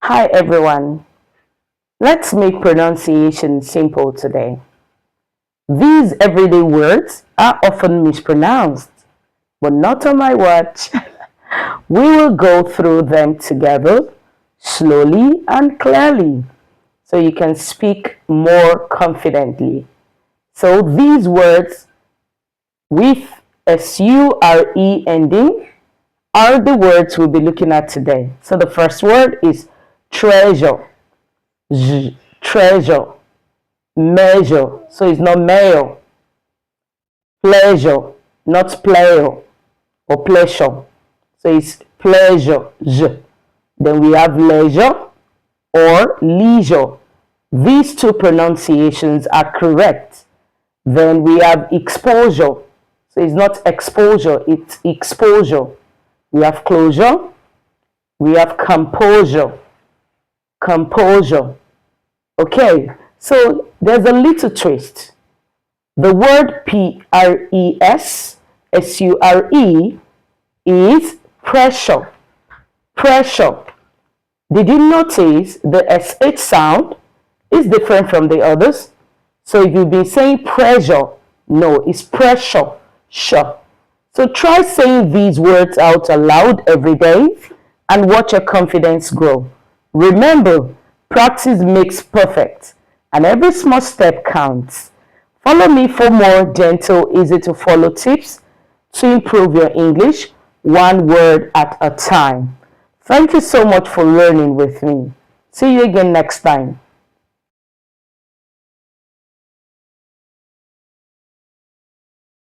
Hi everyone. Let's make pronunciation simple today. These everyday words are often mispronounced, but not on my watch. We will go through them together, slowly and clearly, so you can speak more confidently. So these words with SURE ending are the words we'll be looking at today. So the first word is treasure. Treasure. Measure. So it's not male. Pleasure, not player or pleasure. So it's pleasure. Then we have leisure or leisure. These two pronunciations are correct. Then we have exposure. So it's not exposure, it's exposure. We have closure. We have composure. Composure. Okay, so there's a little twist. The word PRESSURE is pressure. Pressure. Did you notice the SH sound is different from the others? So if you've been saying pressure, no, it's pressure. Sure. So try saying these words out aloud every day and watch your confidence grow. Remember, practice makes perfect, and every small step counts. Follow me for more gentle, easy to follow tips to improve your English one word at a time. Thank you so much for learning with me. See you again next time.